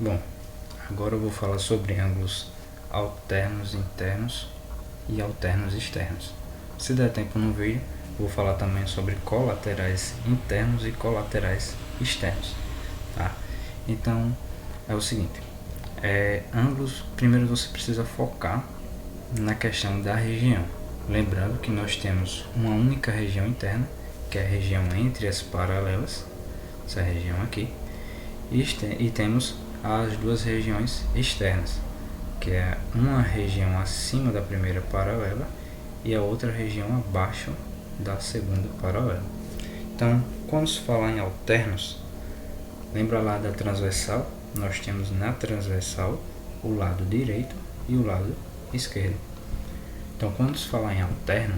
Bom, agora eu vou falar sobre ângulos alternos internos e alternos externos. Se der tempo no vídeo, vou falar também sobre colaterais internos e colaterais externos, tá? Então, é o seguinte, ângulos, primeiro você precisa focar na questão da região. Lembrando que nós temos uma única região interna, que é a região entre as paralelas, essa região aqui, e temos as duas regiões externas, que é uma região acima da primeira paralela e a outra região abaixo da segunda paralela. Então, quando se fala em alternos, lembra lá da transversal? Nós temos na transversal o lado direito e o lado esquerdo. Então, quando se falar em alterno,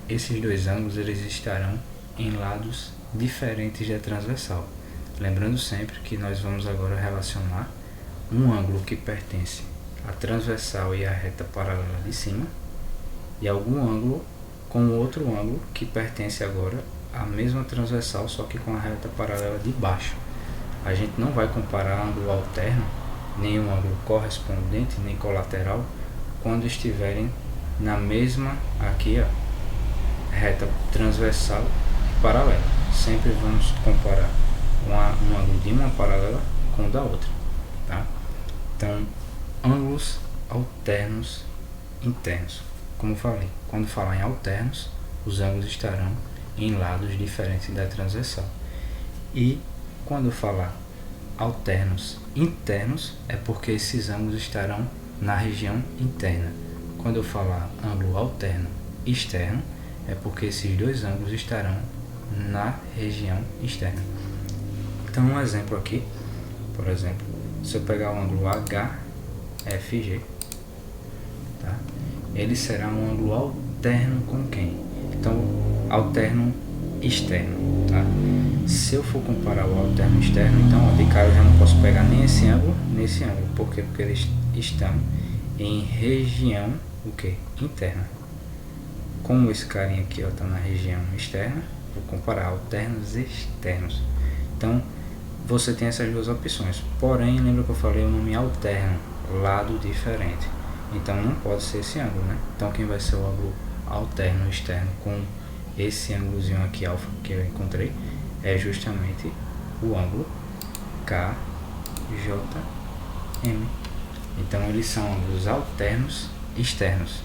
esses dois ângulos eles estarão em lados diferentes da transversal. Lembrando sempre que nós vamos agora relacionar um ângulo que pertence à transversal e à reta paralela de cima e algum ângulo com outro ângulo que pertence agora à mesma transversal, só que com a reta paralela de baixo. A gente não vai comparar ângulo alterno, nem um ângulo correspondente, nem colateral, quando estiverem na mesma aqui, ó, reta transversal e paralela. Sempre vamos comparar um ângulo de uma paralela com o da outra, tá? Então, ângulos alternos internos. Como falei, quando falar em alternos, os ângulos estarão em lados diferentes da transversal. E quando falar alternos internos, é porque esses ângulos estarão na região interna. Quando eu falar ângulo alterno externo, é porque esses dois ângulos estarão na região externa. Então, um exemplo aqui, por exemplo, se eu pegar o ângulo HFG, tá? Ele será um ângulo alterno com quem? Então, alterno externo, tá? Se eu for comparar o alterno externo, então, de cara eu já não posso pegar nem esse ângulo, nem esse ângulo. Por quê? Porque eles estão em região, o que? Interna. Como esse carinha aqui está na região externa, vou comparar alternos externos. Então, você tem essas duas opções, porém, lembra que eu falei o nome alterno, lado diferente, então não pode ser esse ângulo, né? Então quem vai ser o ângulo alterno externo com esse ângulozinho aqui alfa que eu encontrei é justamente o ângulo KJM. Então eles são ângulos alternos externos,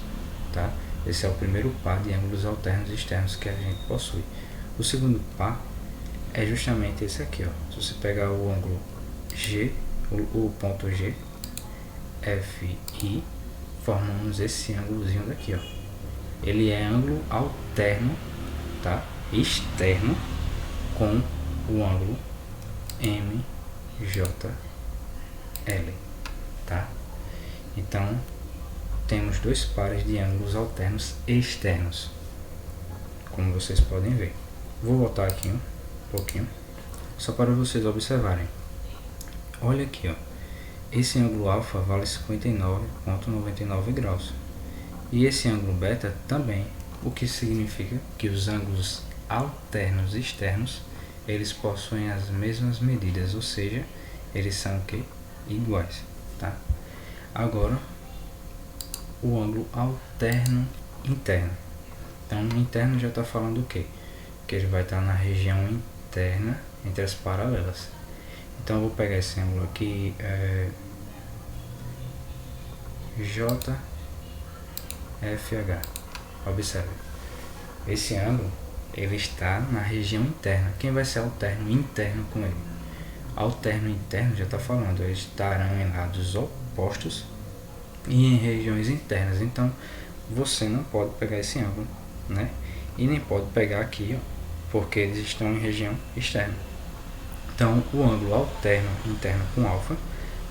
tá? Esse é o primeiro par de ângulos alternos externos que a gente possui. O segundo par é justamente esse aqui, ó. Se você pegar o ângulo G, o ponto G, F, I, formamos esse ângulozinho daqui, ó. Ele é ângulo alterno, tá? Externo com o ângulo MJL, tá? Então, temos dois pares de ângulos alternos externos, como vocês podem ver. Vou voltar aqui um pouquinho, só para vocês observarem. Olha aqui, ó. Esse ângulo alfa vale 59,99 graus. E esse ângulo beta também, o que significa que os ângulos alternos externos, eles possuem as mesmas medidas, ou seja, eles são o que? Iguais, tá? Agora, o ângulo alterno interno. Então, o interno já está falando o quê? Que ele vai estar na região interna entre as paralelas. Então eu vou pegar esse ângulo aqui, JFH. Observe, esse ângulo ele está na região interna. Quem vai ser alterno interno com ele? Alterno interno já está falando, eles estarão em lados opostos e em regiões internas. Então você não pode pegar esse ângulo, né? E nem pode pegar aqui, ó, porque eles estão em região externa. Então, o ângulo alterno interno com alfa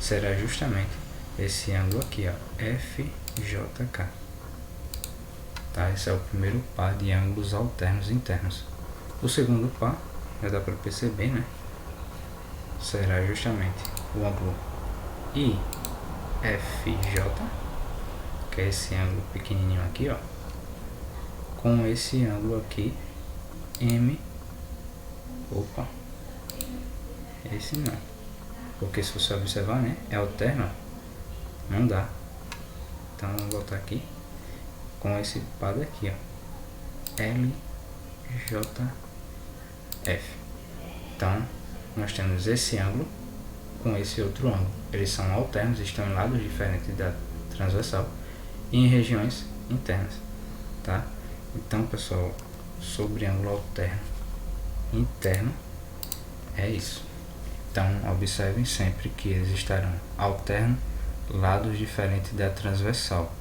será justamente esse ângulo aqui, ó, FJK. Tá? Esse é o primeiro par de ângulos alternos internos. O segundo par, já dá para perceber, né? Será justamente o ângulo IFJ, que é esse ângulo pequenininho aqui, ó, com esse ângulo aqui esse não, porque se você observar, né, é alterno, não dá. Então vamos botar aqui com esse padrão aqui, ó, LJF. Então nós temos esse ângulo com esse outro ângulo. Eles são alternos, estão em lados diferentes da transversal e em regiões internas, tá? Então, pessoal, sobre ângulo alterno interno é isso. Então, observem sempre que eles estarão alterno, lados diferentes da transversal,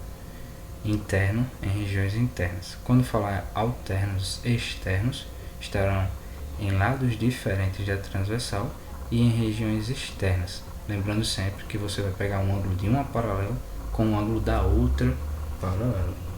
interno em regiões internas. Quando falar alternos externos, estarão em lados diferentes da transversal e em regiões externas. Lembrando sempre que você vai pegar um ângulo de uma paralela com o ângulo da outra paralela.